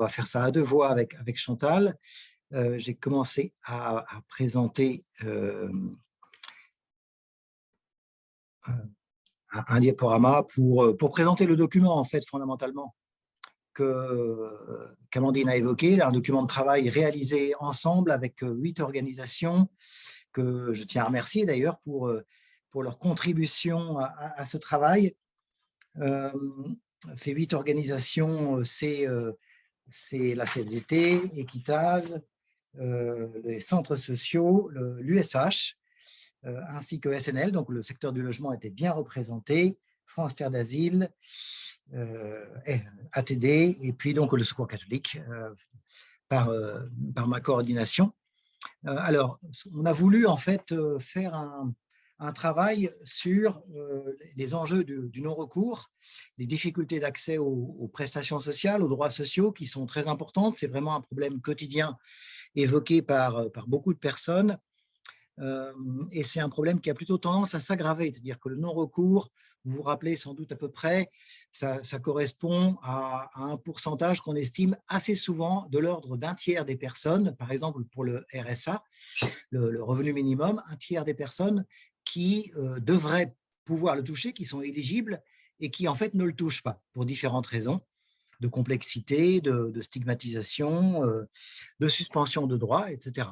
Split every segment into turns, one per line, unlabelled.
va faire ça à deux voix avec Chantal. J'ai commencé à présenter un diaporama pour présenter le document, en fait, fondamentalement, qu'Amandine a évoqué, un document de travail réalisé ensemble avec 8 organisations, que je tiens à remercier d'ailleurs pour leur contribution à ce travail. Ces 8 organisations, c'est la CFDT, Equitase, les centres sociaux, l'USH, ainsi que SNL, donc le secteur du logement était bien représenté, France Terre d'Asile, ATD, et puis donc le Secours catholique par ma coordination. Alors, on a voulu en fait faire un travail sur les enjeux du non-recours, les difficultés d'accès aux prestations sociales, aux droits sociaux qui sont très importantes. C'est vraiment un problème quotidien évoqué par beaucoup de personnes. Et c'est un problème qui a plutôt tendance à s'aggraver, c'est-à-dire que le non-recours, vous vous rappelez sans doute à peu près, ça correspond à un pourcentage qu'on estime assez souvent de l'ordre d'un tiers des personnes, par exemple pour le RSA, le revenu minimum, un tiers des personnes qui devraient pouvoir le toucher, qui sont éligibles et qui en fait ne le touchent pas pour différentes raisons de complexité, de stigmatisation, de suspension de droits, etc.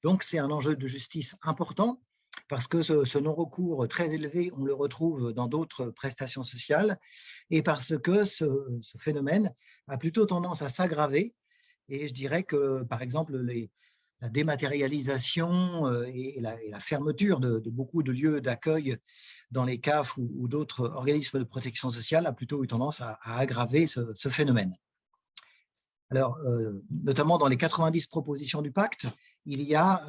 Donc, c'est un enjeu de justice important parce que ce non-recours très élevé, on le retrouve dans d'autres prestations sociales et parce que ce phénomène a plutôt tendance à s'aggraver. Et je dirais que, par exemple, la dématérialisation et la fermeture de beaucoup de lieux d'accueil dans les CAF ou d'autres organismes de protection sociale a plutôt eu tendance à aggraver ce phénomène. Alors, notamment dans les 90 propositions du pacte, il y a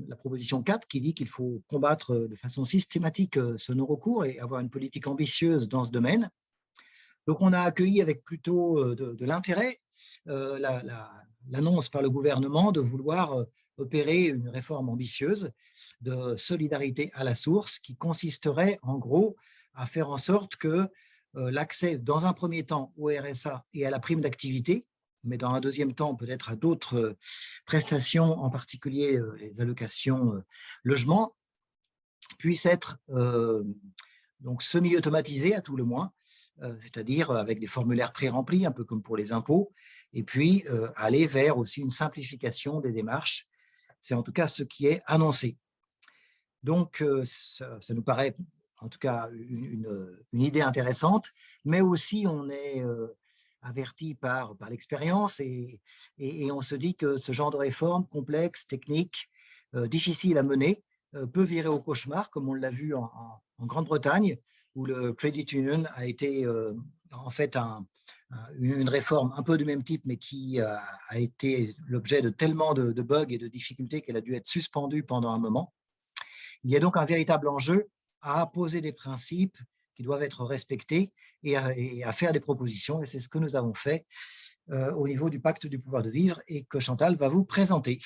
la proposition 4 qui dit qu'il faut combattre de façon systématique ce non-recours et avoir une politique ambitieuse dans ce domaine. Donc, on a accueilli avec plutôt de l'intérêt l'annonce par le gouvernement de vouloir opérer une réforme ambitieuse de solidarité à la source qui consisterait en gros à faire en sorte que l'accès dans un premier temps au RSA et à la prime d'activité, mais dans un deuxième temps peut-être à d'autres prestations, en particulier les allocations logement, puisse être donc semi-automatisé à tout le moins, c'est-à-dire avec des formulaires pré-remplis, un peu comme pour les impôts, et puis aller vers aussi une simplification des démarches. C'est en tout cas ce qui est annoncé. Donc, ça nous paraît en tout cas une idée intéressante, mais aussi on est averti par l'expérience et on se dit que ce genre de réforme complexe, technique, difficile à mener, peut virer au cauchemar, comme on l'a vu en Grande-Bretagne, où le Credit Union a été en fait une réforme un peu du même type, mais qui a été l'objet de tellement de bugs et de difficultés qu'elle a dû être suspendue pendant un moment. Il y a donc un véritable enjeu à poser des principes qui doivent être respectés et à faire des propositions. Et c'est ce que nous avons fait au niveau du pacte du pouvoir de vivre et que Chantal va vous présenter.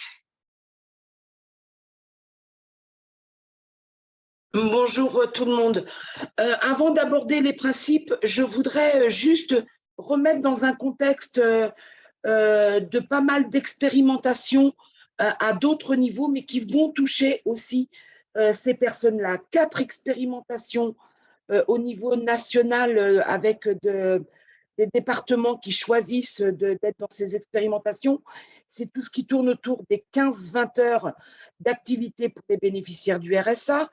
Bonjour tout le monde. Avant d'aborder les principes, je voudrais juste remettre dans un contexte de pas mal d'expérimentations à d'autres niveaux, mais qui vont toucher aussi ces personnes-là. 4 expérimentations au niveau national avec des départements qui choisissent d'être dans ces expérimentations. C'est tout ce qui tourne autour des 15-20 heures d'activité pour les bénéficiaires du RSA,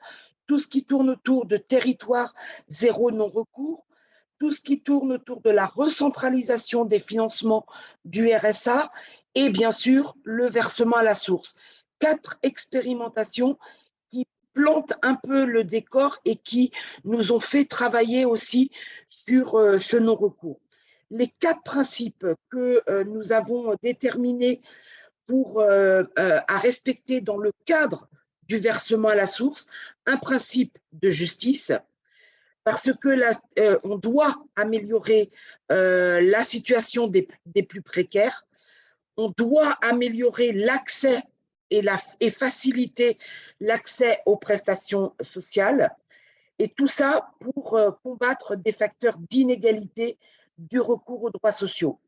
tout ce qui tourne autour de territoire zéro non-recours, tout ce qui tourne autour de la recentralisation des financements du RSA et bien sûr le versement à la source. 4 expérimentations qui plantent un peu le décor et qui nous ont fait travailler aussi sur ce non-recours. Les 4 principes que nous avons déterminés à respecter dans le cadre du versement à la source, un principe de justice, parce que on doit améliorer la situation des plus précaires, on doit améliorer l'accès et faciliter l'accès aux prestations sociales, et tout ça pour combattre des facteurs d'inégalité du recours aux droits sociaux.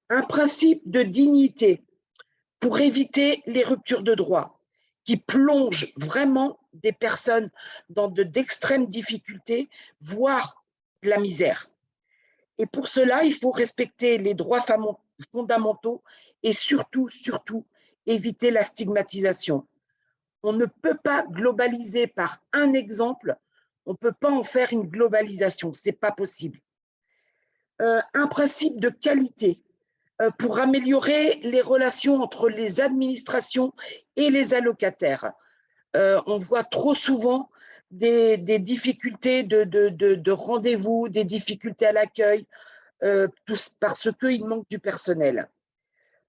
Un principe de dignité pour éviter les ruptures de droit qui plongent vraiment des personnes dans d'extrêmes difficultés, voire la misère. Et pour cela, il faut respecter les droits fondamentaux et surtout, éviter la stigmatisation. On ne peut pas globaliser par un exemple, on ne peut pas en faire une globalisation, ce n'est pas possible. Un principe de qualité pour améliorer les relations entre les administrations et les allocataires. On voit trop souvent des difficultés de rendez-vous, des difficultés à l'accueil, parce qu'il manque du personnel.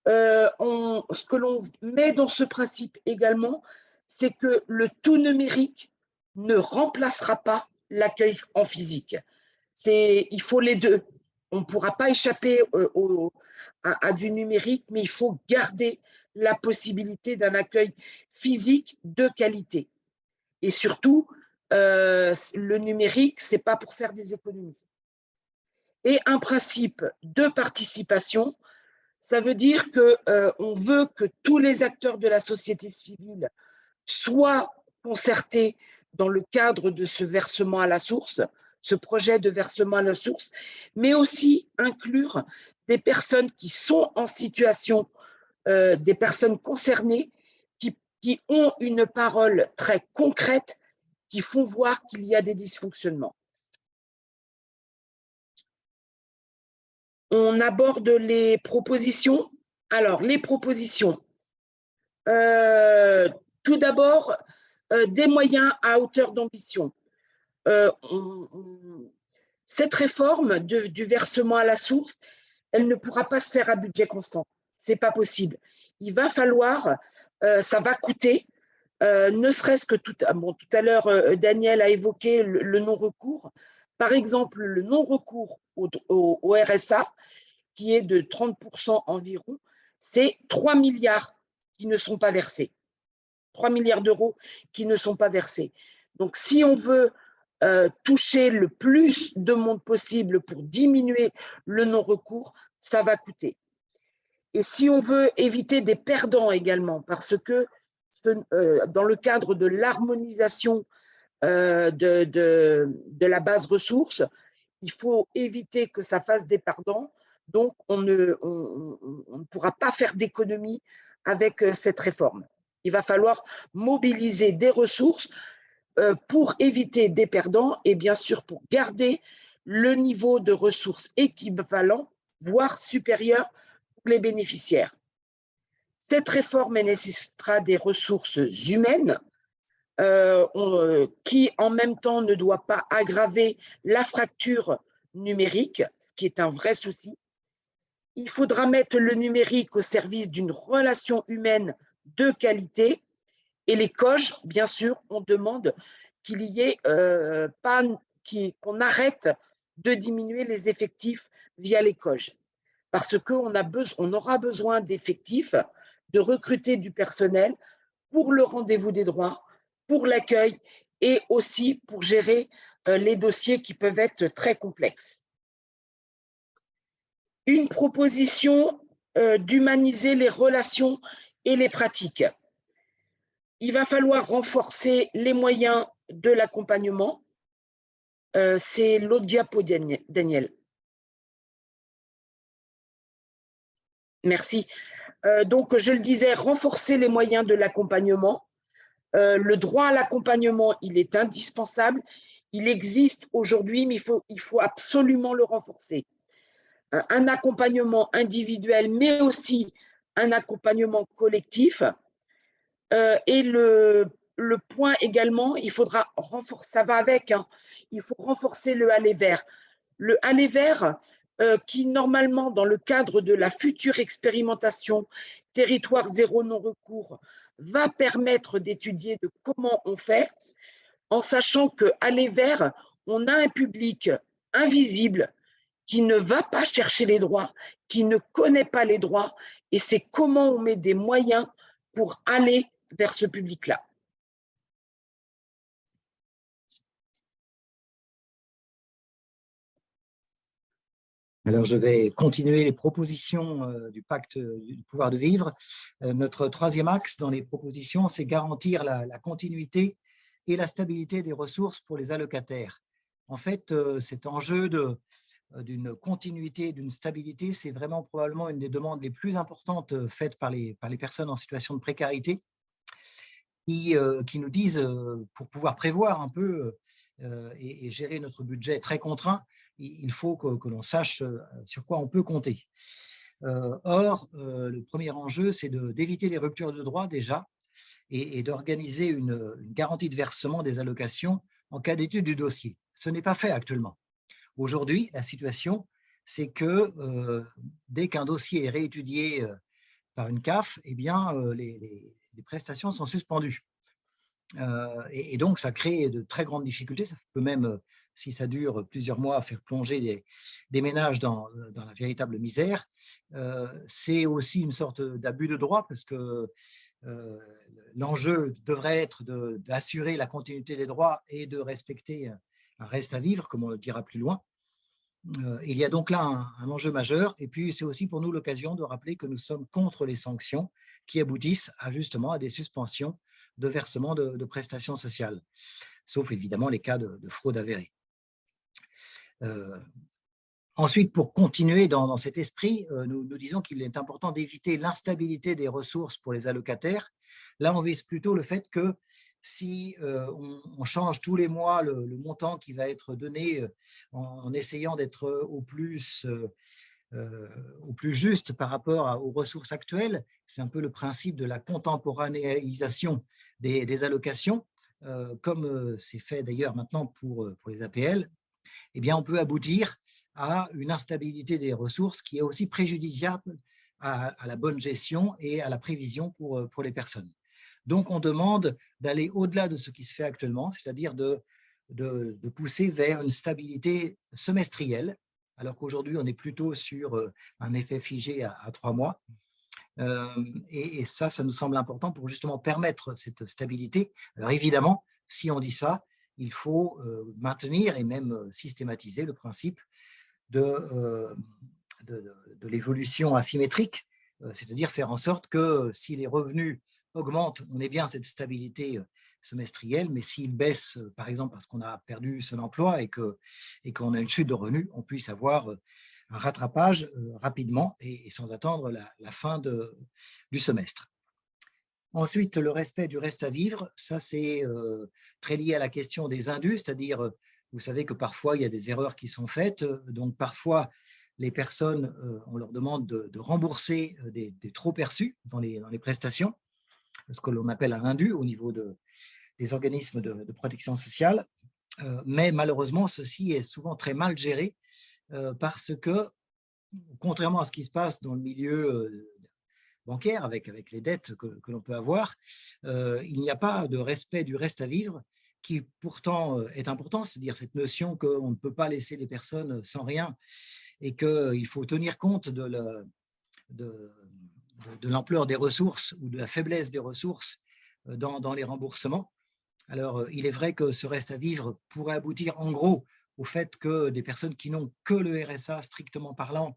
Ce que l'on met dans ce principe également, c'est que le tout numérique ne remplacera pas l'accueil en physique. Il faut les deux. On ne pourra pas échapper à du numérique, mais il faut garder la possibilité d'un accueil physique de qualité. Et surtout, le numérique, ce n'est pas pour faire des économies. Et un principe de participation, ça veut dire qu'on veut que tous les acteurs de la société civile soient concertés dans le cadre de ce versement à la source, ce projet de versement à la source, mais aussi inclure des personnes qui sont en situation, des personnes concernées, qui ont une parole très concrète, qui font voir qu'il y a des dysfonctionnements. On aborde les propositions. Alors, les propositions. Tout d'abord, des moyens à hauteur d'ambition. Cette réforme du versement à la source, elle ne pourra pas se faire à budget constant. Ce n'est pas possible. Il va falloir, ça va coûter, ne serait-ce que tout à l'heure, Daniel a évoqué le non-recours. Par exemple, le non-recours au RSA, qui est de 30% environ, c'est 3 milliards qui ne sont pas versés. 3 milliards d'euros qui ne sont pas versés. Donc, si on veut toucher le plus de monde possible pour diminuer le non-recours, ça va coûter. Et si on veut éviter des perdants également, parce que dans le cadre de l'harmonisation de la base ressources, il faut éviter que ça fasse des perdants. Donc, on ne pourra pas faire d'économie avec cette réforme. Il va falloir mobiliser des ressources pour éviter des perdants et bien sûr pour garder le niveau de ressources équivalent, voire supérieur pour les bénéficiaires. Cette réforme nécessitera des ressources humaines qui en même temps ne doit pas aggraver la fracture numérique, ce qui est un vrai souci. Il faudra mettre le numérique au service d'une relation humaine de qualité. Et les COJ, bien sûr, on demande qu'il y ait qu'on arrête de diminuer les effectifs via les COJ. Parce qu'on aura besoin d'effectifs, de recruter du personnel pour le rendez-vous des droits, pour l'accueil et aussi pour gérer les dossiers qui peuvent être très complexes. Une proposition d'humaniser les relations et les pratiques. Il va falloir renforcer les moyens de l'accompagnement. C'est l'autre diapo, Daniel. Merci. Donc, je le disais, renforcer les moyens de l'accompagnement. Le droit à l'accompagnement, il est indispensable. Il existe aujourd'hui, mais il faut absolument le renforcer. Un accompagnement individuel, mais aussi un accompagnement collectif. Et le point également, il faudra renforcer, ça va avec, hein, il faut renforcer le aller vers. Le aller vers, qui normalement, dans le cadre de la future expérimentation territoire zéro non-recours, va permettre d'étudier de comment on fait, en sachant qu'aller vers, on a un public invisible qui ne va pas chercher les droits, qui ne connaît pas les droits, et c'est comment on met des moyens pour aller vers ce public-là.
Alors, je vais continuer les propositions du pacte du pouvoir de vivre. Notre troisième axe dans les propositions, c'est garantir la continuité et la stabilité des ressources pour les allocataires. En fait, cet enjeu d'une continuité, d'une stabilité, c'est vraiment probablement une des demandes les plus importantes faites par les personnes en situation de précarité qui nous disent, pour pouvoir prévoir un peu et gérer notre budget très contraint, il faut que l'on sache sur quoi on peut compter. Or, le premier enjeu, c'est d'éviter les ruptures de droit déjà et d'organiser une garantie de versement des allocations en cas d'étude du dossier. Ce n'est pas fait actuellement. Aujourd'hui, la situation, c'est que dès qu'un dossier est réétudié par une CAF, eh bien, les prestations sont suspendues. Et donc, ça crée de très grandes difficultés. Ça peut même, si ça dure plusieurs mois, faire plonger des ménages dans la véritable misère. C'est aussi une sorte d'abus de droit parce que l'enjeu devrait être d'assurer la continuité des droits et de respecter un reste à vivre, comme on le dira plus loin. Il y a donc là un enjeu majeur. Et puis, c'est aussi pour nous l'occasion de rappeler que nous sommes contre les sanctions qui aboutissent justement à des suspensions de versement de prestations sociales, sauf évidemment les cas de fraude avérée. Ensuite, pour continuer dans cet esprit, nous disons qu'il est important d'éviter l'instabilité des ressources pour les allocataires. Là, on vise plutôt le fait que si on change tous les mois le montant qui va être donné en essayant d'être au plus juste par rapport aux ressources actuelles, c'est un peu le principe de la contemporanéisation des allocations, comme c'est fait d'ailleurs maintenant pour les APL, eh bien, on peut aboutir à une instabilité des ressources qui est aussi préjudiciable à la bonne gestion et à la prévision pour les personnes. Donc, on demande d'aller au-delà de ce qui se fait actuellement, c'est-à-dire de pousser vers une stabilité semestrielle, alors qu'aujourd'hui, on est plutôt sur un effet figé à 3 mois. Et ça nous semble important pour justement permettre cette stabilité. Alors évidemment, si on dit ça, il faut maintenir et même systématiser le principe de l'évolution asymétrique, c'est-à-dire faire en sorte que si les revenus augmentent, on ait bien cette stabilité semestrielle, mais s'ils baissent, par exemple parce qu'on a perdu son emploi et qu'on a une chute de revenus, on puisse avoir un rattrapage rapidement et sans attendre la fin du semestre. Ensuite, le respect du reste à vivre, ça c'est très lié à la question des indus, c'est-à-dire, vous savez que parfois il y a des erreurs qui sont faites, donc parfois les personnes, on leur demande de rembourser des trop perçus dans les prestations, ce que l'on appelle un indu au niveau des organismes de protection sociale, mais malheureusement ceci est souvent très mal géré parce que, contrairement à ce qui se passe dans le milieu bancaire, avec les dettes que l'on peut avoir, il n'y a pas de respect du reste à vivre qui pourtant est important, c'est-à-dire cette notion qu'on ne peut pas laisser des personnes sans rien et qu'il faut tenir compte de l'ampleur des ressources ou de la faiblesse des ressources dans les remboursements. Alors, il est vrai que ce reste à vivre pourrait aboutir en gros au fait que des personnes qui n'ont que le RSA strictement parlant,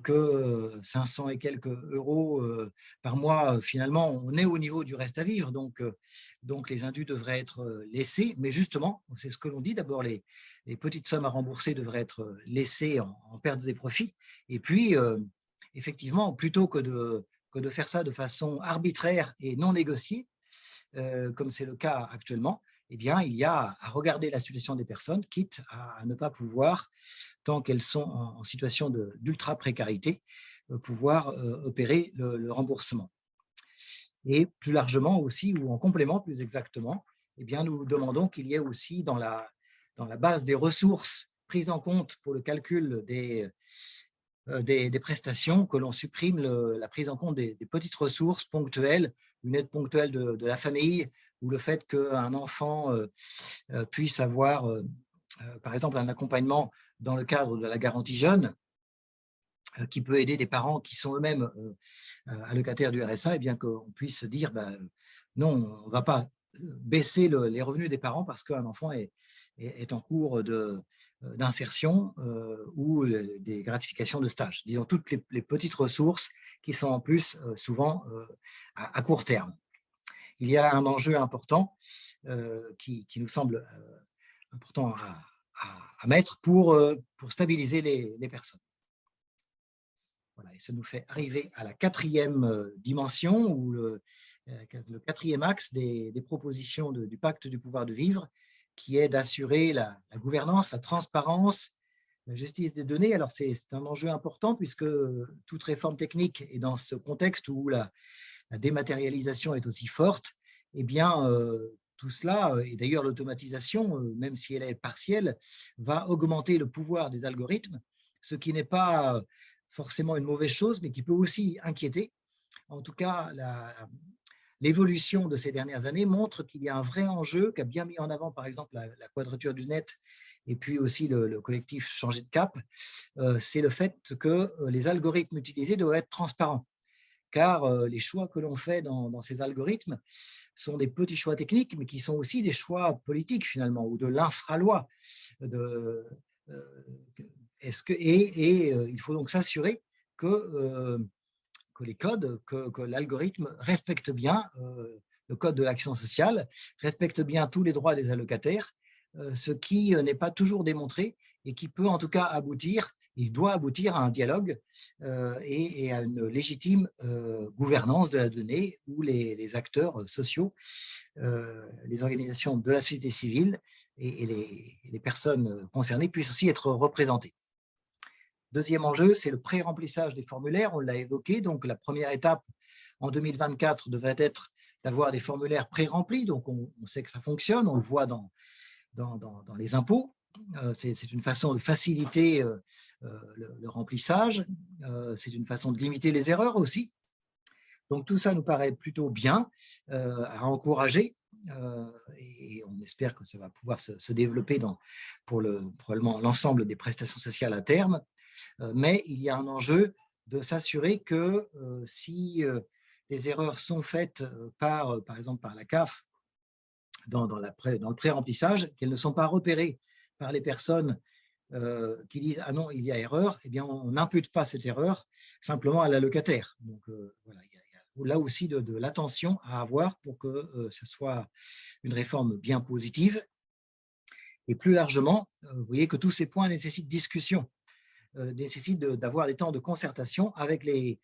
que 500 et quelques euros par mois, finalement, on est au niveau du reste à vivre. Donc les indus devraient être laissés. Mais justement, c'est ce que l'on dit, d'abord, les petites sommes à rembourser devraient être laissées en pertes et profits. Et puis, effectivement, plutôt que de faire ça de façon arbitraire et non négociée, comme c'est le cas actuellement, eh bien, il y a à regarder la situation des personnes, quitte à ne pas pouvoir, tant qu'elles sont en situation d'ultra-précarité, pouvoir opérer le remboursement. Et plus largement aussi, ou en complément plus exactement, eh bien, nous demandons qu'il y ait aussi dans la base des ressources prises en compte pour le calcul des prestations, que l'on supprime la prise en compte des petites ressources ponctuelles, une aide ponctuelle de la famille, ou le fait qu'un enfant puisse avoir, par exemple, un accompagnement dans le cadre de la garantie jeune, qui peut aider des parents qui sont eux-mêmes allocataires du RSA, et bien qu'on puisse dire non, on ne va pas baisser les revenus des parents parce qu'un enfant est en cours d'insertion ou des gratifications de stage. Disons toutes les petites ressources qui sont en plus souvent à court terme. Il y a un enjeu important qui nous semble important à mettre pour stabiliser les personnes. Voilà, et ça nous fait arriver à la quatrième dimension, ou le quatrième axe des propositions du pacte du pouvoir de vivre, qui est d'assurer la gouvernance, la transparence, la justice des données. Alors, c'est un enjeu important puisque toute réforme technique, et dans ce contexte où la dématérialisation est aussi forte, eh bien, tout cela, et d'ailleurs l'automatisation, même si elle est partielle, va augmenter le pouvoir des algorithmes, ce qui n'est pas forcément une mauvaise chose, mais qui peut aussi inquiéter. En tout cas, l'évolution de ces dernières années montre qu'il y a un vrai enjeu qu'a bien mis en avant, par exemple, la Quadrature du Net et puis aussi le collectif Changer de Cap, c'est le fait que les algorithmes utilisés doivent être transparents. Car les choix que l'on fait dans ces algorithmes sont des petits choix techniques, mais qui sont aussi des choix politiques finalement, ou de l'infra-loi. Il faut donc s'assurer que les codes, que l'algorithme respecte bien le code de l'action sociale, respecte bien tous les droits des allocataires, ce qui n'est pas toujours démontré et qui peut en tout cas aboutir, il doit aboutir à un dialogue et à une légitime gouvernance de la donnée où les acteurs sociaux, les organisations de la société civile et les personnes concernées puissent aussi être représentées. Deuxième enjeu, c'est le pré-remplissage des formulaires, on l'a évoqué. Donc, la première étape en 2024 devrait être d'avoir des formulaires pré-remplis. Donc, on sait que ça fonctionne, on le voit dans les impôts. C'est une façon de faciliter le remplissage. C'est une façon de limiter les erreurs aussi. Donc, tout ça nous paraît plutôt bien à encourager. Et on espère que ça va pouvoir se développer pour probablement l'ensemble des prestations sociales à terme. Mais il y a un enjeu de s'assurer que si des erreurs sont faites par exemple par la CAF dans le pré-remplissage, qu'elles ne sont pas repérées par les personnes qui disent « Ah non, il y a erreur », eh bien, on n'impute pas cette erreur simplement à l'allocataire. Donc, voilà, il y a là aussi de l'attention à avoir pour que ce soit une réforme bien positive. Et plus largement, vous voyez que tous ces points nécessitent discussion. Nécessite d'avoir des temps de concertation avec les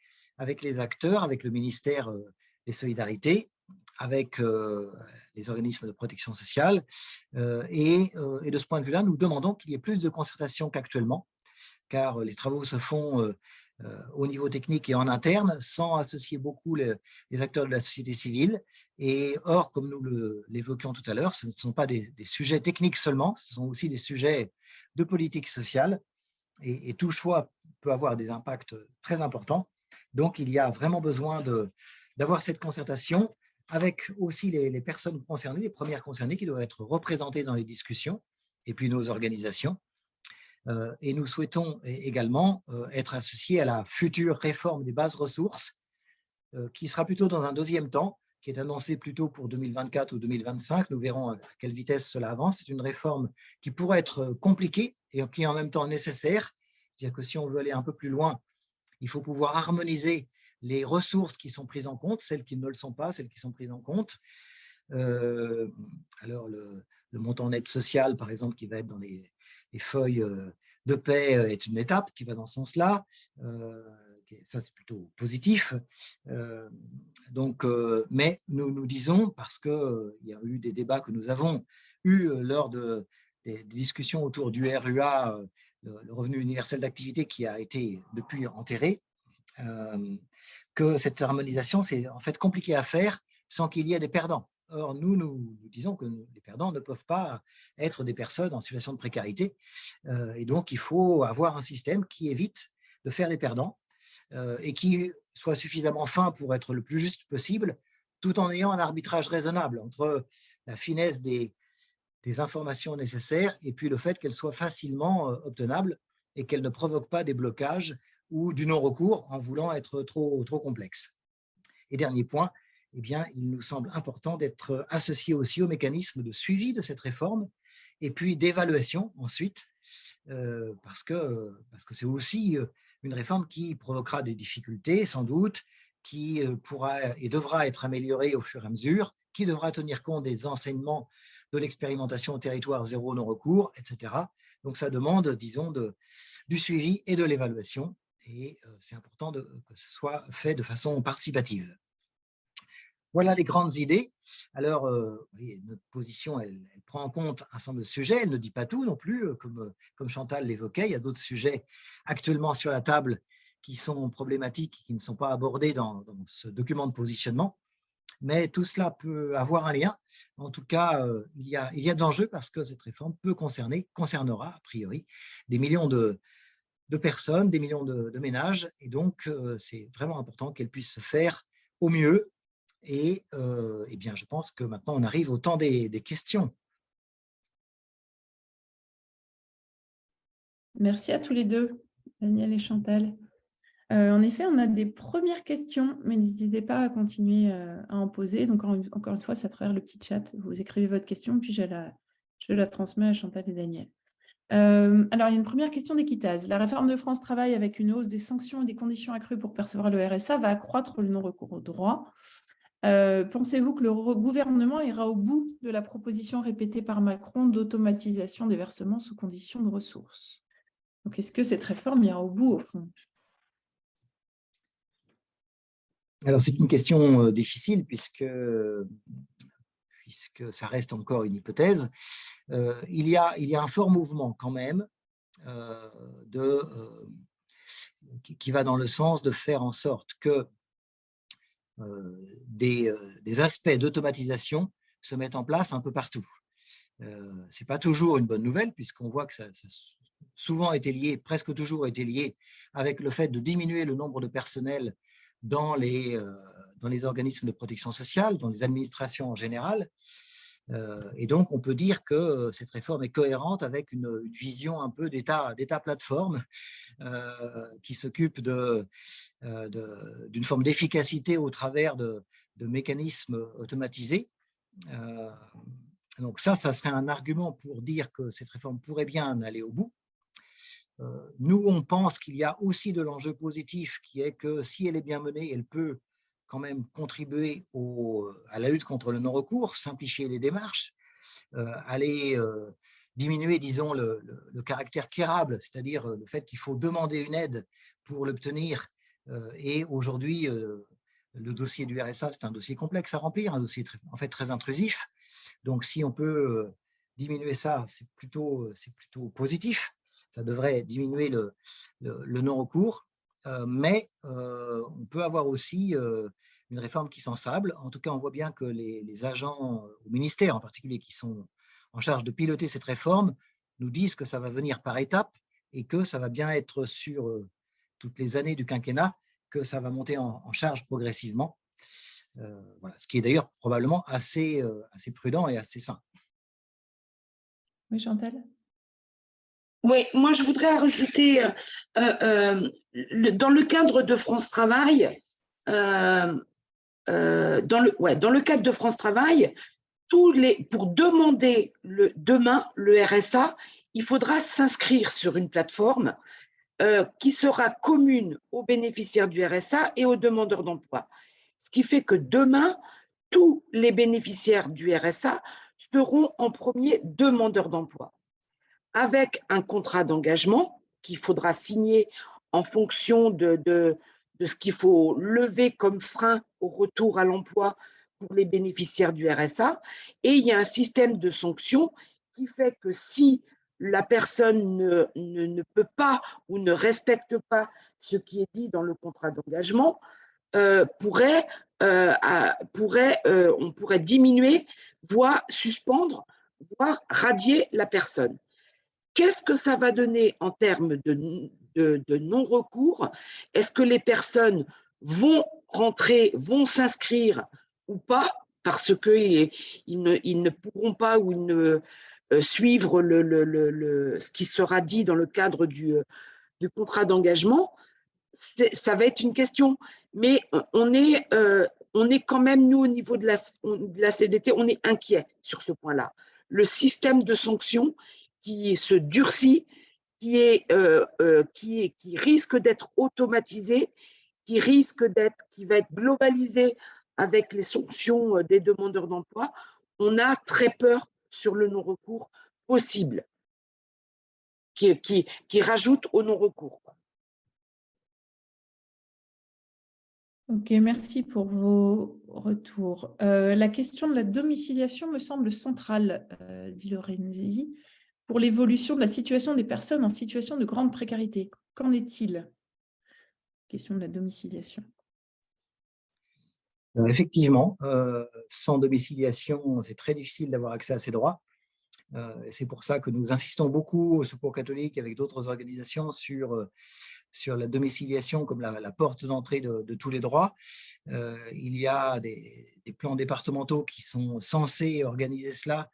acteurs, avec le ministère des Solidarités, avec les organismes de protection sociale. Et de ce point de vue-là, nous demandons qu'il y ait plus de concertation qu'actuellement, car les travaux se font au niveau technique et en interne, sans associer beaucoup les acteurs de la société civile. Et or, comme nous l'évoquions tout à l'heure, ce ne sont pas des sujets techniques seulement, ce sont aussi des sujets de politique sociale. Et tout choix peut avoir des impacts très importants. Donc, il y a vraiment besoin d'avoir cette concertation avec aussi les personnes concernées, les premières concernées qui doivent être représentées dans les discussions, et puis nos organisations. Et nous souhaitons également être associés à la future réforme des bases ressources, qui sera plutôt dans un deuxième temps, qui est annoncée plutôt pour 2024 ou 2025. Nous verrons à quelle vitesse cela avance. C'est une réforme qui pourrait être compliquée et qui est en même temps nécessaire. C'est-à-dire que si on veut aller un peu plus loin, il faut pouvoir harmoniser les ressources qui sont prises en compte, celles qui ne le sont pas, celles qui sont prises en compte. Alors, le montant net social, par exemple, qui va être dans les feuilles de paie est une étape qui va dans ce sens-là. Ça, c'est plutôt positif. Mais nous disons, parce qu'il y a eu des débats que nous avons eus lors des discussions autour du RUA, le revenu universel d'activité qui a été depuis enterré, que cette harmonisation, c'est en fait compliqué à faire sans qu'il y ait des perdants. Or, nous disons que les perdants ne peuvent pas être des personnes en situation de précarité. Et donc, il faut avoir un système qui évite de faire des perdants et qui soit suffisamment fin pour être le plus juste possible, tout en ayant un arbitrage raisonnable entre la finesse des informations nécessaires et puis le fait qu'elles soient facilement obtenables et qu'elles ne provoquent pas des blocages ou du non-recours en voulant être trop complexes. Et dernier point, eh bien, il nous semble important d'être associé aussi au mécanisme de suivi de cette réforme et puis d'évaluation ensuite parce que c'est aussi une réforme qui provoquera des difficultés, sans doute, qui pourra et devra être améliorée au fur et à mesure, qui devra tenir compte des enseignements de l'expérimentation au territoire zéro non-recours, etc. Donc, ça demande, disons, du suivi et de l'évaluation, et c'est important que ce soit fait de façon participative. Voilà les grandes idées. Alors, notre position, elle prend en compte un certain nombre de sujets, elle ne dit pas tout non plus, comme Chantal l'évoquait, il y a d'autres sujets actuellement sur la table qui sont problématiques, qui ne sont pas abordés dans ce document de positionnement, mais tout cela peut avoir un lien. En tout cas, il y a de l'enjeu parce que cette réforme concernera, a priori, des millions de personnes, des millions de ménages, et donc c'est vraiment important qu'elle puisse se faire au mieux. Et eh bien, je pense que maintenant, on arrive au temps des questions.
Merci à tous les deux, Daniel et Chantal. En effet, on a des premières questions, mais n'hésitez pas à continuer à en poser. Donc, encore une fois, c'est à travers le petit chat. Vous écrivez votre question, puis je la transmets à Chantal et Daniel. Alors, il y a une première question d'Equitaz. La réforme de France Travail, avec une hausse des sanctions et des conditions accrues pour percevoir le RSA, va accroître le non-recours au droit. Pensez-vous que le gouvernement ira au bout de la proposition répétée par Macron d'automatisation des versements sous conditions de ressources? Donc, est-ce que cette réforme ira au bout, au fond?
Alors, c'est une question difficile puisque ça reste encore une hypothèse. Il y a un fort mouvement quand même qui va dans le sens de faire en sorte que des aspects d'automatisation se mettent en place un peu partout. Ce n'est pas toujours une bonne nouvelle, puisqu'on voit que ça souvent été lié, presque toujours été lié avec le fait de diminuer le nombre de personnel dans les organismes de protection sociale, dans les administrations en général. Et donc, on peut dire que cette réforme est cohérente avec une vision un peu d'État plateforme qui s'occupe d'une forme d'efficacité au travers de mécanismes automatisés. Donc ça serait un argument pour dire que cette réforme pourrait bien aller au bout. Nous, on pense qu'il y a aussi de l'enjeu positif qui est que si elle est bien menée, elle peut quand même contribuer à la lutte contre le non-recours, simplifier les démarches, aller diminuer, disons, le caractère quérable, c'est-à-dire le fait qu'il faut demander une aide pour l'obtenir. Et aujourd'hui, le dossier du RSA, c'est un dossier complexe à remplir, un dossier en fait très intrusif. Donc, si on peut diminuer ça, c'est plutôt positif. Ça devrait diminuer le non-recours. Mais on peut avoir aussi une réforme qui s'ensable. En tout cas, on voit bien que les agents au ministère, en particulier, qui sont en charge de piloter cette réforme, nous disent que ça va venir par étapes et que ça va bien être sur toutes les années du quinquennat que ça va monter en charge progressivement. Voilà, ce qui est d'ailleurs probablement assez prudent et assez sain.
Oui, Chantal?
Oui, moi je voudrais rajouter, dans le cadre de France Travail, dans le cadre de France Travail, pour demander demain le RSA, il faudra s'inscrire sur une plateforme qui sera commune aux bénéficiaires du RSA et aux demandeurs d'emploi. Ce qui fait que demain, tous les bénéficiaires du RSA seront en premier demandeurs d'emploi, avec un contrat d'engagement qu'il faudra signer en fonction de ce qu'il faut lever comme frein au retour à l'emploi pour les bénéficiaires du RSA. Et il y a un système de sanctions qui fait que si la personne ne peut pas ou ne respecte pas ce qui est dit dans le contrat d'engagement, on pourrait diminuer, voire suspendre, voire radier la personne. Qu'est-ce que ça va donner en termes de non-recours? Est-ce que les personnes vont rentrer, vont s'inscrire ou pas, parce qu'ils ne pourront pas ou ils ne suivre ce qui sera dit dans le cadre du contrat d'engagement? Ça va être une question. Mais on est quand même, nous, au niveau de la CDT, on est inquiet sur ce point-là. Le système de sanctions qui se durcit, qui risque d'être automatisé, qui va être globalisé avec les sanctions des demandeurs d'emploi, on a très peur sur le non-recours possible, qui rajoute au non-recours.
Ok, merci pour vos retours. La question de la domiciliation me semble centrale, dit Lorenzi, pour l'évolution de la situation des personnes en situation de grande précarité. Qu'en est-il? Question de la domiciliation.
Effectivement, sans domiciliation, c'est très difficile d'avoir accès à ces droits. C'est pour ça que nous insistons beaucoup au Secours catholique avec d'autres organisations sur la domiciliation comme la porte d'entrée de tous les droits. Il y a des plans départementaux qui sont censés organiser cela,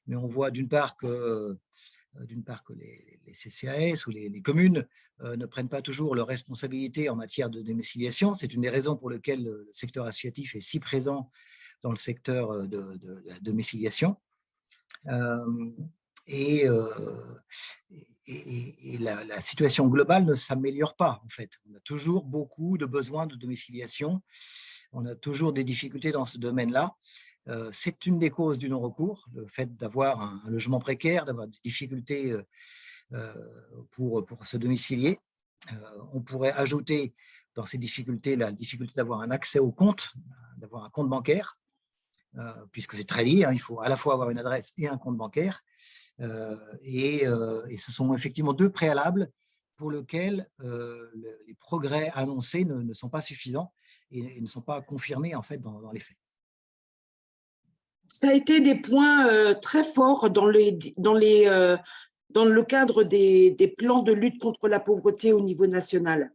mais on voit d'une part que les CCAS ou les communes ne prennent pas toujours leurs responsabilités en matière de domiciliation. C'est une des raisons pour lesquelles le secteur associatif est si présent dans le secteur de la domiciliation. Et la situation globale ne s'améliore pas, en fait. On a toujours beaucoup de besoins de domiciliation. On a toujours des difficultés dans ce domaine-là. C'est une des causes du non-recours, le fait d'avoir un logement précaire, d'avoir des difficultés pour se domicilier. On pourrait ajouter dans ces difficultés la difficulté d'avoir un accès au compte, d'avoir un compte bancaire, puisque c'est très lié, hein, il faut à la fois avoir une adresse et un compte bancaire. Et ce sont effectivement deux préalables pour lesquels les progrès annoncés ne sont pas suffisants et ne sont pas confirmés en fait dans les faits.
Ça a été des points très forts dans le cadre des plans de lutte contre la pauvreté au niveau national.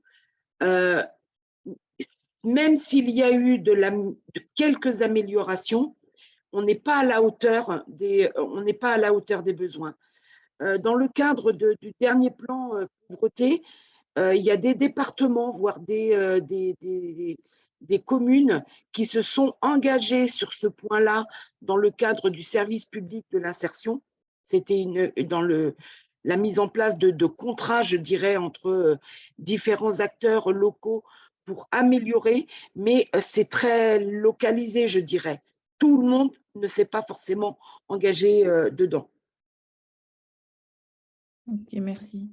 Même s'il y a eu quelques améliorations, on n'est pas à la hauteur des besoins. Dans le cadre du dernier plan pauvreté, il y a des départements, voire des communes qui se sont engagées sur ce point-là dans le cadre du service public de l'insertion. C'était dans la mise en place de contrats, je dirais, entre différents acteurs locaux pour améliorer, mais c'est très localisé, je dirais. Tout le monde ne s'est pas forcément engagé dedans.
Ok, merci.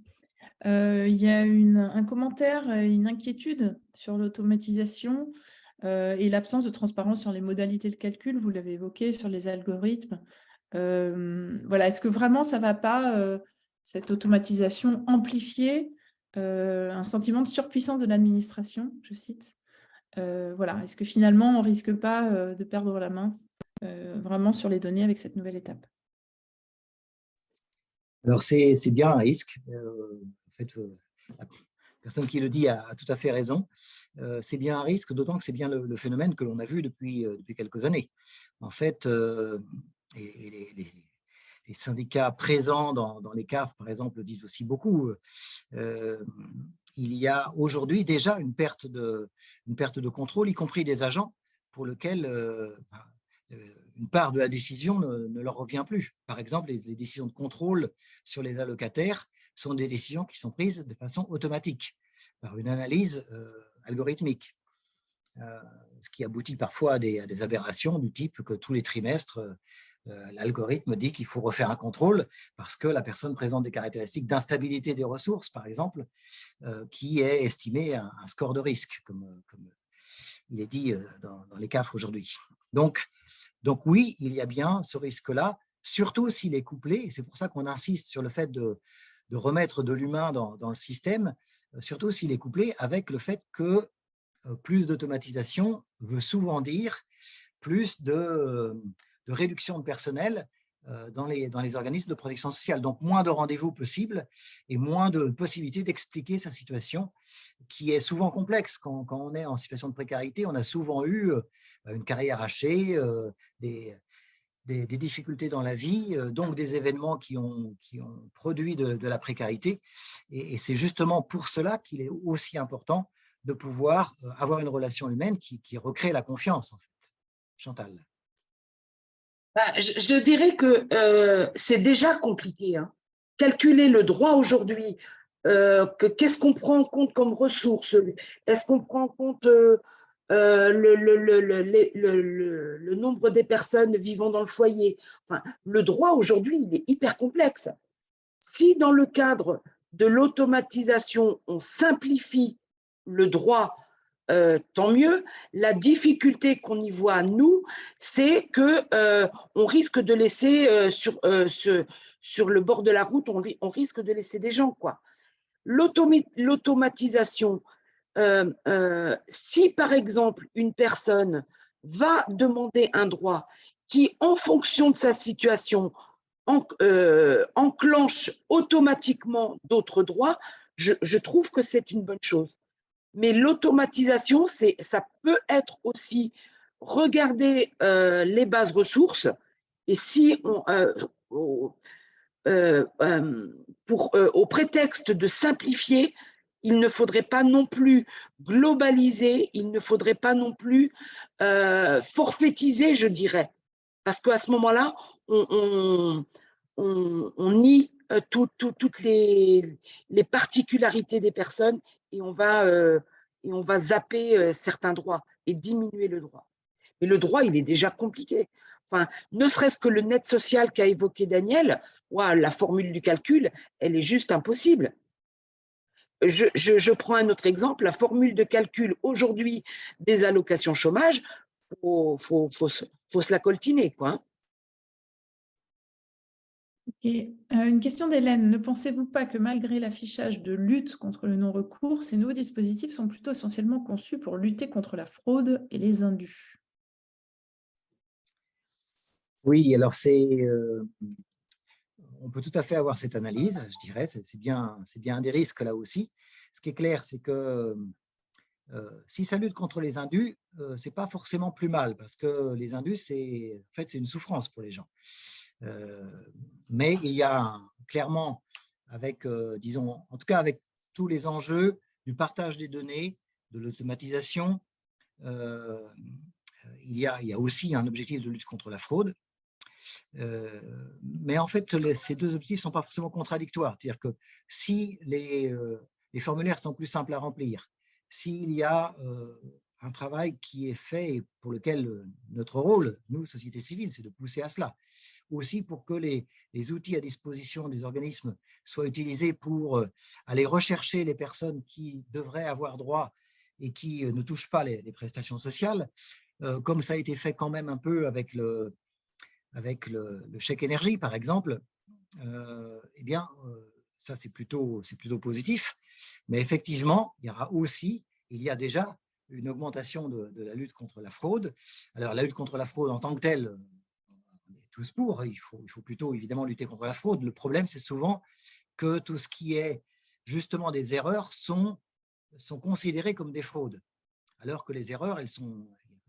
Il y a un commentaire, une inquiétude sur l'automatisation et l'absence de transparence sur les modalités de calcul, vous l'avez évoqué, sur les algorithmes. Voilà, est-ce que vraiment ça ne va pas, cette automatisation, amplifier un sentiment de surpuissance de l'administration, je cite. Voilà, est-ce que finalement on ne risque pas de perdre la main vraiment sur les données avec cette nouvelle étape?
Alors c'est bien un risque. En fait, la personne qui le dit a tout à fait raison. C'est bien un risque, d'autant que c'est bien le phénomène que l'on a vu depuis quelques années. En fait, les syndicats présents dans les CAF, par exemple, disent aussi beaucoup. Il y a aujourd'hui déjà une perte de contrôle, y compris des agents, pour lesquels une part de la décision ne leur revient plus. Par exemple, les décisions de contrôle sur les allocataires sont des décisions qui sont prises de façon automatique, par une analyse algorithmique, ce qui aboutit parfois à des aberrations du type que tous les trimestres, l'algorithme dit qu'il faut refaire un contrôle parce que la personne présente des caractéristiques d'instabilité des ressources, par exemple, qui est estimé un score de risque, comme il est dit dans les CAF aujourd'hui. Donc oui, il y a bien ce risque-là, surtout s'il est couplé, et c'est pour ça qu'on insiste sur le fait de remettre de l'humain dans le système, surtout s'il est couplé avec le fait que plus d'automatisation veut souvent dire plus de réduction de personnel dans les organismes de protection sociale. Donc, moins de rendez-vous possibles et moins de possibilités d'expliquer sa situation, qui est souvent complexe. Quand on est en situation de précarité, on a souvent eu une carrière hachée, des difficultés dans la vie, donc des événements qui ont produit de la précarité. Et c'est justement pour cela qu'il est aussi important de pouvoir avoir une relation humaine qui recrée la confiance, en fait. Chantal.
Je dirais que c'est déjà compliqué, hein. calculer le droit aujourd'hui, qu'est-ce qu'on prend en compte comme ressources? Est-ce qu'on prend en compte le nombre des personnes vivant dans le foyer? Enfin, le droit aujourd'hui, il est hyper complexe. Si dans le cadre de l'automatisation, on simplifie le droit, tant mieux. La difficulté qu'on y voit, nous, c'est qu'on risque de laisser sur le bord de la route, on risque de laisser des gens, quoi. L'automatisation, si par exemple une personne va demander un droit qui, en fonction de sa situation, enclenche automatiquement d'autres droits, je trouve que c'est une bonne chose. Mais l'automatisation, ça peut être aussi regarder les bases ressources, et si au prétexte de simplifier, il ne faudrait pas non plus globaliser, il ne faudrait pas non plus forfaitiser, je dirais. Parce qu'à ce moment-là, on nie toutes les particularités des personnes, et on va zapper certains droits et diminuer le droit. Mais le droit, il est déjà compliqué. Enfin, ne serait-ce que le net social qu'a évoqué Daniel, la formule du calcul, elle est juste impossible. Je prends un autre exemple, la formule de calcul aujourd'hui des allocations chômage, faut se la coltiner, quoi.
Et, une question d'Hélène. Ne pensez-vous pas que malgré l'affichage de lutte contre le non-recours, ces nouveaux dispositifs sont plutôt essentiellement conçus pour lutter contre la fraude et les indus?
Oui, alors on peut tout à fait avoir cette analyse, je dirais, c'est bien un des risques là aussi. Ce qui est clair, c'est que si ça lutte contre les indus, ce n'est pas forcément plus mal, parce que les indus, c'est une souffrance pour les gens. Mais il y a clairement, disons, en tout cas avec tous les enjeux du partage des données, de l'automatisation, il y a aussi un objectif de lutte contre la fraude. Mais en fait, ces deux objectifs ne sont pas forcément contradictoires. C'est-à-dire que si les formulaires sont plus simples à remplir, s'il y a un travail qui est fait et pour lequel notre rôle, nous, société civile, c'est de pousser à cela, aussi pour que les outils à disposition des organismes soient utilisés pour aller rechercher les personnes qui devraient avoir droit et qui ne touchent pas les prestations sociales, comme ça a été fait quand même un peu avec le chèque énergie, par exemple, eh bien, ça, c'est plutôt positif. Mais effectivement, il y a déjà une augmentation de la lutte contre la fraude. Alors, la lutte contre la fraude en tant que telle, on est tous pour. Il faut plutôt, évidemment, lutter contre la fraude. Le problème, c'est souvent que tout ce qui est justement des erreurs sont considérées comme des fraudes. Alors que les erreurs,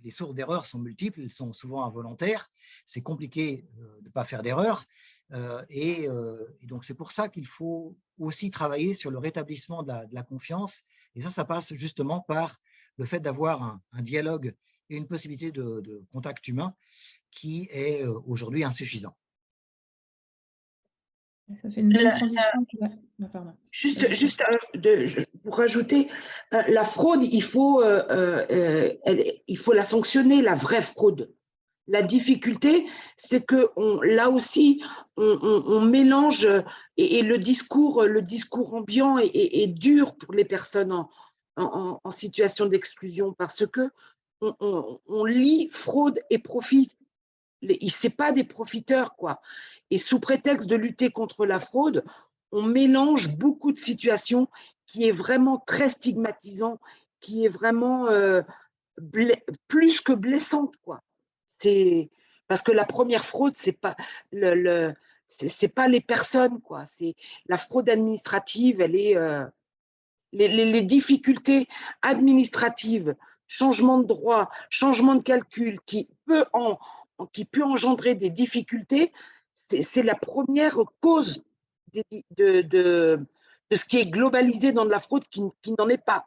les sources d'erreurs sont multiples, elles sont souvent involontaires, c'est compliqué de ne pas faire d'erreurs, et donc c'est pour ça qu'il faut aussi travailler sur le rétablissement de la confiance, et ça passe justement par le fait d'avoir un dialogue et une possibilité de contact humain qui est aujourd'hui insuffisant.
Ça fait une bonne transition. Pardon.
Juste pour rajouter, la fraude, il faut la sanctionner, la vraie fraude. La difficulté, c'est que là aussi, on mélange, et le discours ambiant est dur pour les personnes en situation d'exclusion, parce que on lie fraude et profit. Ce n'est pas des profiteurs, quoi. Et sous prétexte de lutter contre la fraude, on mélange beaucoup de situations qui est vraiment très stigmatisant, qui est vraiment plus que blessante, quoi. Parce que la première fraude, c'est pas pas les personnes, quoi. C'est la fraude administrative, elle est les difficultés administratives, changement de droit, changement de calcul qui peut engendrer des difficultés, c'est la première cause de ce qui est globalisé dans de la fraude qui n'en est pas.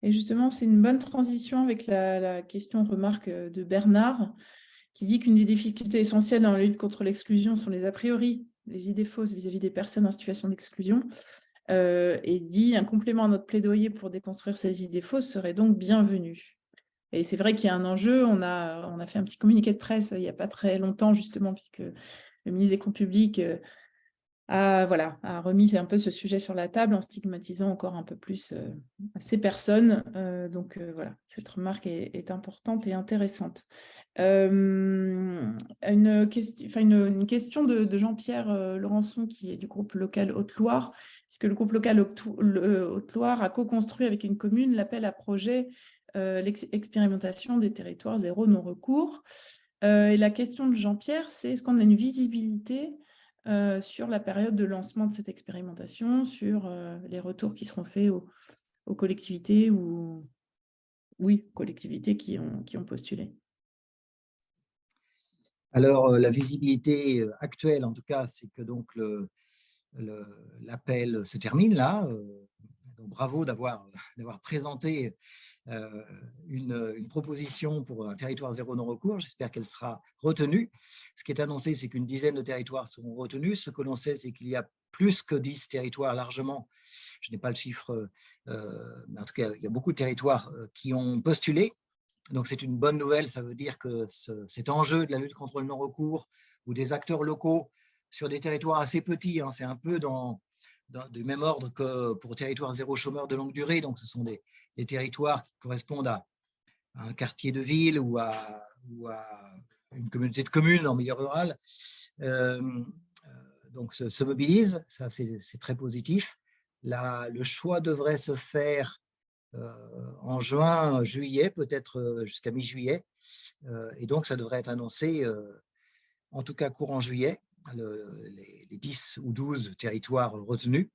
Et justement, c'est une bonne transition avec la question-remarque de Bernard, qui dit qu'une des difficultés essentielles dans la lutte contre l'exclusion sont les a priori les idées fausses vis-à-vis des personnes en situation d'exclusion, et dit: «Un complément à notre plaidoyer pour déconstruire ces idées fausses serait donc bienvenu». Et c'est vrai qu'il y a un enjeu. On a fait un petit communiqué de presse il n'y a pas très longtemps, justement, puisque le ministre des Comptes publics a remis un peu ce sujet sur la table en stigmatisant encore un peu plus ces personnes. Donc voilà, cette remarque est importante et intéressante. Une question de Jean-Pierre Laurençon, qui est du groupe local Haute-Loire, puisque le groupe local Haute-Loire a co-construit avec une commune l'appel à projet l'expérimentation des territoires zéro non-recours. Et la question de Jean-Pierre, c'est: est-ce qu'on a une visibilité sur la période de lancement de cette expérimentation, sur les retours qui seront faits aux collectivités collectivités qui ont postulé?
Alors, la visibilité actuelle, en tout cas, c'est que donc l'appel se termine là. Donc bravo d'avoir présenté une proposition pour un territoire zéro non-recours. J'espère qu'elle sera retenue. Ce qui est annoncé, c'est qu'une dizaine de territoires seront retenus. Ce que l'on sait, c'est qu'il y a plus que 10 territoires largement. Je n'ai pas le chiffre, mais en tout cas, il y a beaucoup de territoires qui ont postulé. Donc, c'est une bonne nouvelle. Ça veut dire que cet enjeu de la lutte contre le non-recours, ou des acteurs locaux sur des territoires assez petits, c'est un peu du même ordre que pour territoire zéro chômeur de longue durée. Donc, ce sont des territoires qui correspondent à un quartier de ville ou à une communauté de communes en milieu rural. Donc, se mobilisent. Ça, c'est très positif. Le choix devrait se faire en juin, juillet, peut-être jusqu'à mi-juillet. Et donc, ça devrait être annoncé, en tout cas courant juillet, les 10 ou 12 territoires retenus.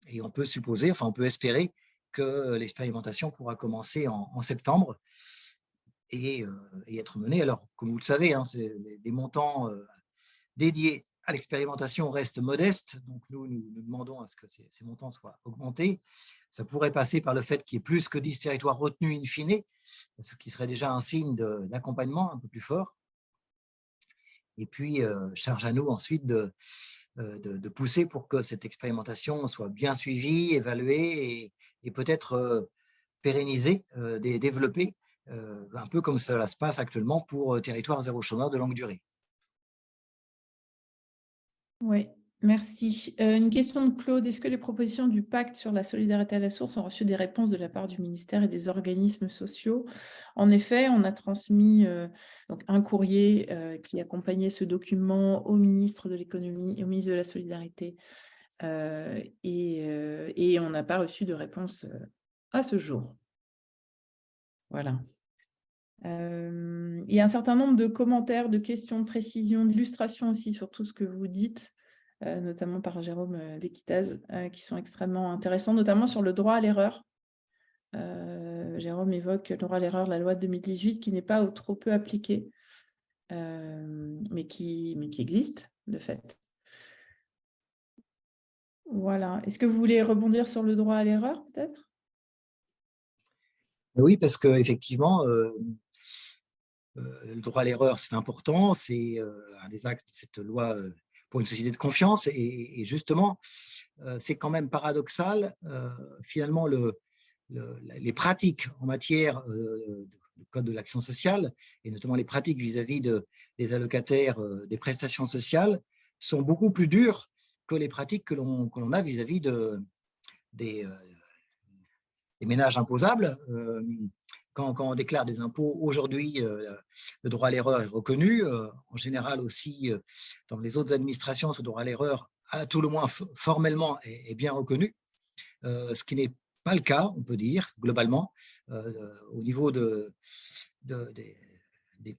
Et on peut supposer, on peut espérer que l'expérimentation pourra commencer en septembre et être menée. Alors, comme vous le savez, les montants dédiés à l'expérimentation restent modestes. Donc, nous demandons à ce que ces montants soient augmentés. Ça pourrait passer par le fait qu'il y ait plus que 10 territoires retenus in fine, ce qui serait déjà un signe d'accompagnement un peu plus fort. Et puis, charge à nous ensuite de pousser pour que cette expérimentation soit bien suivie, évaluée et peut-être pérennisée, développée, un peu comme cela se passe actuellement pour territoire zéro chômeur de longue durée.
Oui, merci. Une question de Claude: est-ce que les propositions du pacte sur la solidarité à la source ont reçu des réponses de la part du ministère et des organismes sociaux? En effet, on a transmis donc un courrier qui accompagnait ce document au ministre de l'économie et au ministre de la solidarité, et on n'a pas reçu de réponse à ce jour. Voilà. Il y a un certain nombre de commentaires, de questions, de précisions, d'illustrations aussi sur tout ce que vous dites, notamment par Jérôme Desquitaz, qui sont extrêmement intéressants, notamment sur le droit à l'erreur. Jérôme évoque le droit à l'erreur, la loi de 2018, qui n'est pas ou trop peu appliquée, mais qui existe, de fait. Voilà. Est-ce que vous voulez rebondir sur le droit à l'erreur, peut-être?
Oui, parce qu'effectivement, le droit à l'erreur, c'est important, c'est un des axes de cette loi pour une société de confiance. Et justement, c'est quand même paradoxal, finalement, les pratiques en matière de code de l'action sociale, et notamment les pratiques vis-à-vis des allocataires des prestations sociales, sont beaucoup plus dures que les pratiques que l'on a vis-à-vis des ménages imposables. Quand on déclare des impôts, aujourd'hui, le droit à l'erreur est reconnu. En général aussi, dans les autres administrations, ce droit à l'erreur, à tout le moins formellement, est bien reconnu. Ce qui n'est pas le cas, on peut dire, globalement, au niveau des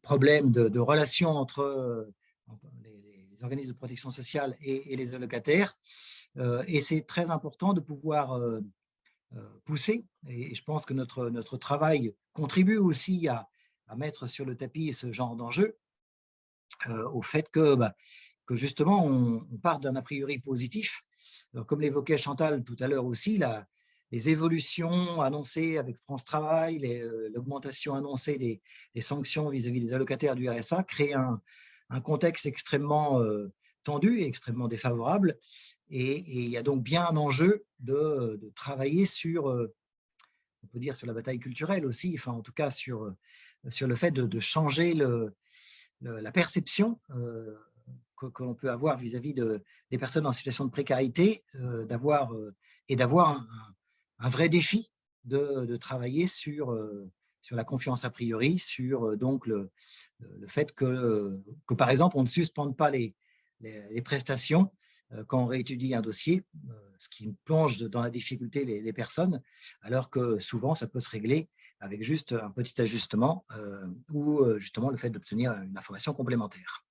problèmes de relations entre les organismes de protection sociale et les allocataires. Et c'est très important de pouvoir pousser, et je pense que notre travail contribue aussi à mettre sur le tapis ce genre d'enjeu, au fait que justement on part d'un a priori positif. Alors, comme l'évoquait Chantal tout à l'heure aussi, les évolutions annoncées avec France Travail, l'augmentation annoncée des sanctions vis-à-vis des allocataires du RSA créent un contexte extrêmement tendue et extrêmement défavorable. Et il y a donc bien un enjeu de travailler sur, on peut dire sur la bataille culturelle aussi, enfin en tout cas sur le fait de changer la perception que l'on peut avoir vis-à-vis des personnes en situation de précarité, d'avoir un vrai défi de travailler sur la confiance a priori, sur donc le fait que, par exemple, on ne suspende pas les prestations quand on réétudie un dossier, ce qui plonge dans la difficulté les personnes, alors que souvent, ça peut se régler avec juste un petit ajustement ou justement le fait d'obtenir une information complémentaire.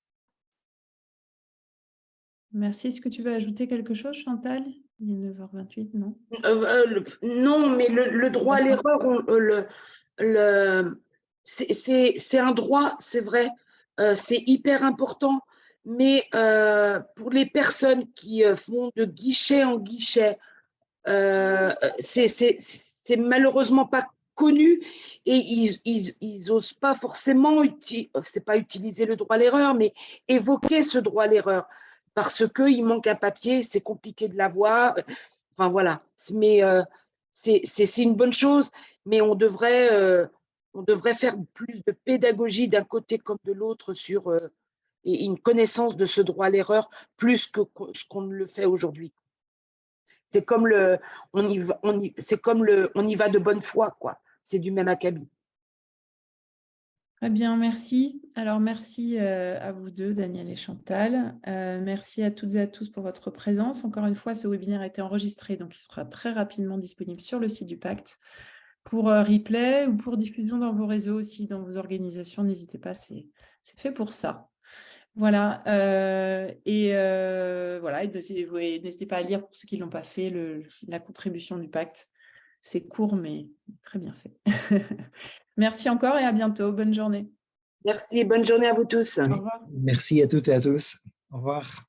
Merci. Est-ce que tu veux ajouter quelque chose, Chantal? Il est 9h28, non?
Non, mais le droit à l'erreur, c'est un droit, c'est vrai, c'est hyper important, mais pour les personnes qui vont de guichet en guichet, c'est malheureusement pas connu et ils osent pas forcément, c'est pas utiliser le droit à l'erreur, mais évoquer ce droit à l'erreur parce qu'il manque un papier, c'est compliqué de l'avoir. Enfin voilà, mais c'est une bonne chose, mais on devrait faire plus de pédagogie d'un côté comme de l'autre sur et une connaissance de ce droit à l'erreur plus que ce qu'on ne le fait aujourd'hui. C'est comme on y va de bonne foi, quoi. C'est du même acabit.
Très bien, merci. Alors, merci à vous deux, Daniel et Chantal. Merci à toutes et à tous pour votre présence. Encore une fois, ce webinaire a été enregistré, donc il sera très rapidement disponible sur le site du Pacte pour replay ou pour diffusion dans vos réseaux aussi, dans vos organisations. N'hésitez pas, c'est fait pour ça. Voilà. Voilà. Et n'hésitez pas à lire, pour ceux qui ne l'ont pas fait, la contribution du Pacte. C'est court, mais très bien fait. Merci encore et à bientôt. Bonne journée.
Merci, bonne journée à vous tous.
Au revoir.
Merci à toutes et à tous. Au revoir.